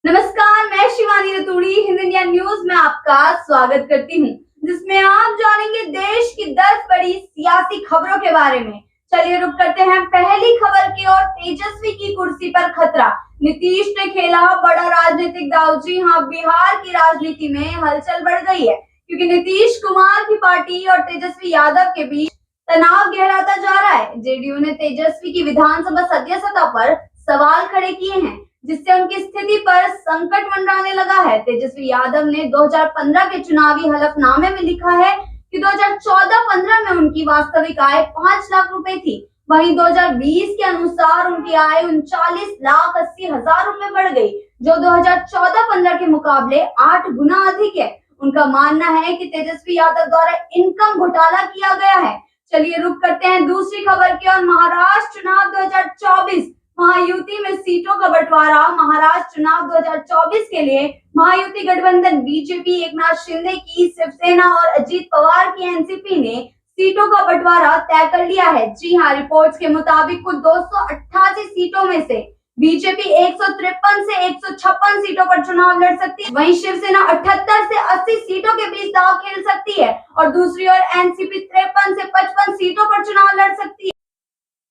नमस्कार, मैं Shivani Raturi Hind India news में आपका स्वागत करती हूँ, जिसमें आप जानेंगे देश की 10 बड़ी सियासी खबरों के बारे में। चलिए रुक करते हैं पहली खबर की ओर। तेजस्वी की कुर्सी पर खतरा, नीतीश ने खेला बड़ा राजनीतिक दांव। जी हाँ, बिहार की राजनीति में हलचल बढ़ गई है, क्योंकि नीतीश कुमार की पार्टी और तेजस्वी यादव के बीच तनाव गहराता जा रहा है। जेडीयू ने तेजस्वी की विधानसभा सदस्यता पर सवाल खड़े किए हैं, जिससे उनकी स्थिति पर संकट मंडराने लगा है। तेजस्वी यादव ने 2015 के चुनावी हलफनामे में लिखा है कि 2014-15 में उनकी वास्तविक आय 5 लाख रुपए थी। वहीं 2020 के अनुसार उनकी आय 39,80,000 रुपए बढ़ गई, जो 2014-15 के मुकाबले 8 गुना अधिक है। उनका मानना है कि तेजस्वी यादव द्वारा इनकम घोटाला किया गया है। चलिए रुक करते हैं दूसरी खबर की ओर। महाराष्ट्र चुनाव 2024, महायुति में सीटों का बंटवारा। महाराष्ट्र चुनाव 2024 के लिए महायुति गठबंधन बीजेपी, एकनाथ शिंदे की शिवसेना और अजीत पवार की एनसीपी ने सीटों का बंटवारा तय कर लिया है। जी हाँ, रिपोर्ट्स के मुताबिक कुल 288 सीटों में से बीजेपी 153 से 156 सीटों पर चुनाव लड़ सकती है। वहीं शिवसेना 78 से 80 सीटों के बीच दांव खेल सकती है और दूसरी ओर एनसीपी 53 से 55 सीटों पर चुनाव लड़ सकती है।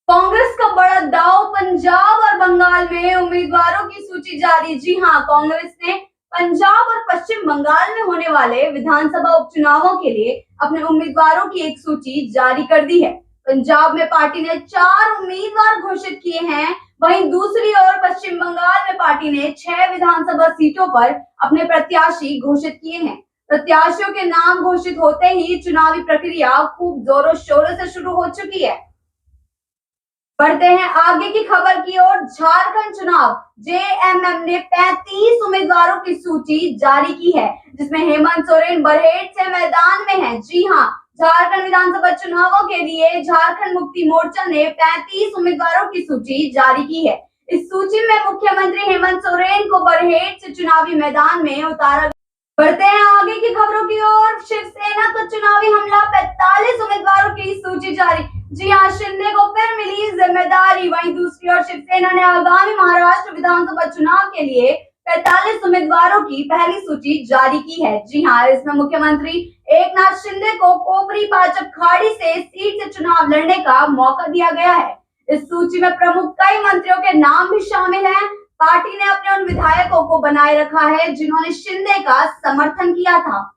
कांग्रेस का बड़ा दांव, पंजाब और बंगाल में उम्मीदवारों की सूची जारी। जी हाँ, कांग्रेस ने पंजाब और पश्चिम बंगाल में होने वाले विधानसभा उपचुनावों के लिए अपने उम्मीदवारों की एक सूची जारी कर दी है। पंजाब में पार्टी ने 4 उम्मीदवार घोषित किए हैं। वहीं दूसरी ओर पश्चिम बंगाल में पार्टी ने 6 विधानसभा सीटों पर अपने प्रत्याशी घोषित किए हैं। प्रत्याशियों के नाम घोषित होते ही चुनावी प्रक्रिया खूब जोरों शोरों से शुरू हो चुकी है। बढ़ते हैं आगे की खबर की ओर। झारखंड चुनाव, जेएमएम ने 35 उम्मीदवारों की सूची जारी की है, जिसमें हेमंत सोरेन बरहेट से मैदान में हैं। जी हां, झारखंड विधानसभा चुनावों के लिए झारखंड मुक्ति मोर्चा ने 35 उम्मीदवारों की सूची जारी की है। इस सूची में मुख्यमंत्री हेमंत सोरेन को बरहेट से चुनावी मैदान में उतारा। बढ़ते हैं आगे की खबरों की ओर। शिवसेना का चुनावी हमला, 45 उम्मीदवारों की सूची जारी। जी हाँ, शिंदे को फिर मिली जिम्मेदारी। वहीं दूसरी ओर शिवसेना ने आगामी महाराष्ट्र विधानसभा चुनाव के लिए 45 उम्मीदवारों की पहली सूची जारी की है। जी हाँ, इसमें मुख्यमंत्री एकनाथ शिंदे को कोपरी पाचक खाड़ी से सीट से चुनाव लड़ने का मौका दिया गया है। इस सूची में प्रमुख कई मंत्रियों के नाम भी शामिल हैं। पार्टी ने अपने उन विधायकों को बनाए रखा है जिन्होंने शिंदे का समर्थन किया था।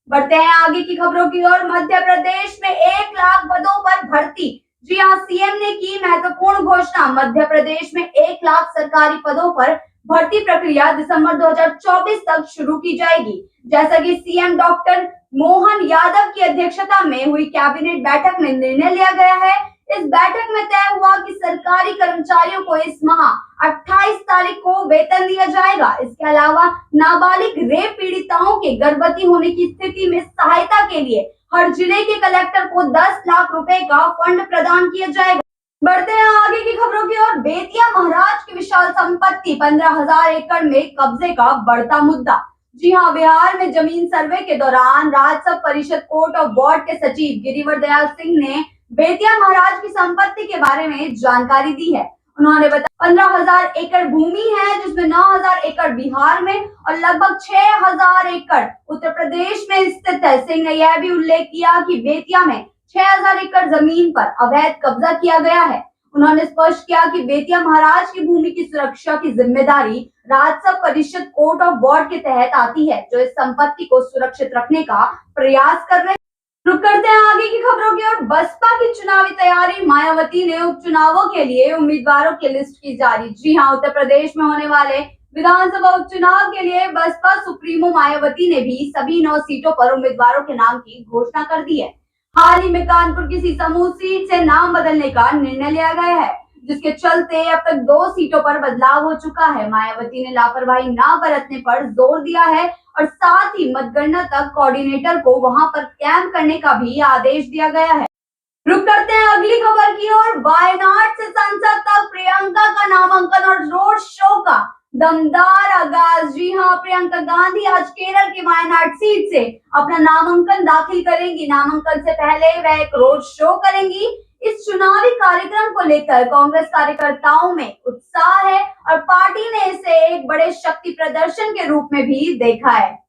बढ़ते हैं आगे की खबरों की ओर। मध्य प्रदेश में 1 लाख पदों पर भर्ती। जी हाँ, सीएम ने की महत्वपूर्ण घोषणा। मध्य प्रदेश में 1 लाख सरकारी पदों पर भर्ती प्रक्रिया दिसंबर 2024 तक शुरू की जाएगी। जैसा कि सीएम डॉक्टर मोहन यादव की अध्यक्षता में हुई कैबिनेट बैठक में निर्णय लिया गया है। इस बैठक में तय हुआ कि सरकारी कर्मचारियों को इस माह 28 तारीख को वेतन दिया जाएगा। इसके अलावा नाबालिग रेप पीड़िताओं के गर्भवती होने की स्थिति में सहायता के लिए हर जिले के कलेक्टर को 10 लाख रुपए का फंड प्रदान किया जाएगा। बढ़ते हैं आगे की खबरों की ओर। बेतिया महाराज की विशाल संपत्ति, 15,000 एकड़ में कब्जे का बढ़ता मुद्दा। जी हाँ, बिहार में जमीन सर्वे के दौरान राजस्व परिषद कोर्ट ऑफ बोर्ड के सचिव गिरिवर दयाल सिंह ने बेतिया महाराज की संपत्ति के बारे में जानकारी दी है। उन्होंने बताया 15,000 एकड़ भूमि है, जिसमें 9,000 एकड़ बिहार में और लगभग 6,000 एकड़ उत्तर प्रदेश में स्थित है। सिंह ने यह भी उल्लेख किया कि बेतिया में 6,000 एकड़ जमीन पर अवैध कब्जा किया गया है। उन्होंने स्पष्ट किया कि बेतिया महाराज की भूमि की सुरक्षा की जिम्मेदारी राजस्व परिषद कोर्ट ऑफ बोर्ड के तहत आती है, जो इस संपत्ति को सुरक्षित रखने का प्रयास कर रहे हैं। रुक करते हैं आगे की खबरों की ओर। बसपा की चुनावी तैयारी, मायावती ने उपचुनावों के लिए उम्मीदवारों की लिस्ट की जारी। जी हाँ, उत्तर प्रदेश में होने वाले विधानसभा उपचुनाव के लिए बसपा सुप्रीमो मायावती ने भी सभी 9 सीटों पर उम्मीदवारों के नाम की घोषणा कर दी है। हाल ही में कानपुर की सीसामऊ सीट से नाम बदलने का निर्णय लिया गया है, जिसके चलते अब तक 2 सीटों पर बदलाव हो चुका है। मायावती ने लापरवाही न बरतने पर जोर दिया है और साथ ही मतगणना तक कोऑर्डिनेटर को वहां पर कैंप करने का भी आदेश दिया गया है। रुक करते हैं अगली खबर की ओर। वायनाड से संसद तक प्रियंका का नामांकन और रोड शो का दमदार आगाज। जी हाँ, प्रियंका गांधी आज केरल के वायनाड सीट से अपना नामांकन दाखिल करेंगी। नामांकन से पहले वह एक रोड शो करेंगी। इस चुनावी कार्यक्रम को लेकर कांग्रेस कार्यकर्ताओं में उत्साह है और पार्टी ने इसे एक बड़े शक्ति प्रदर्शन के रूप में भी देखा है।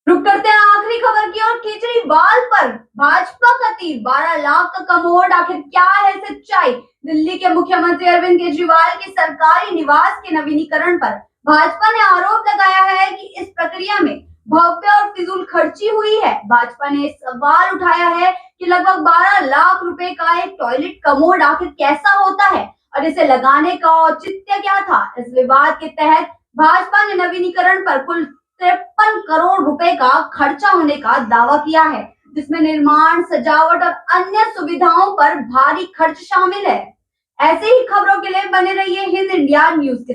रुक करते हैं आखिरी खबर की ओर। केजरीवाल पर भाजपा का तीर, 12 लाख का कमोड, आखिर क्या है सच्चाई? दिल्ली के मुख्यमंत्री अरविंद केजरीवाल के सरकारी निवास के नवीनीकरण पर भाजपा ने आरोप लगाया है कि इस प्रक्रिया में भव्य और फिजूल खर्ची हुई है। भाजपा ने सवाल उठाया है कि लगभग 12 लाख रुपए का एक टॉयलेट कमोड आखिर कैसा होता है और इसे लगाने का औचित्य क्या था। इस विवाद के तहत भाजपा ने नवीनीकरण पर कुल 53 करोड़ रुपए का खर्चा होने का दावा किया है, जिसमें निर्माण, सजावट और अन्य सुविधाओं पर भारी खर्च शामिल है। ऐसे ही खबरों के लिए बने रहिए हिंद इंडिया न्यूज के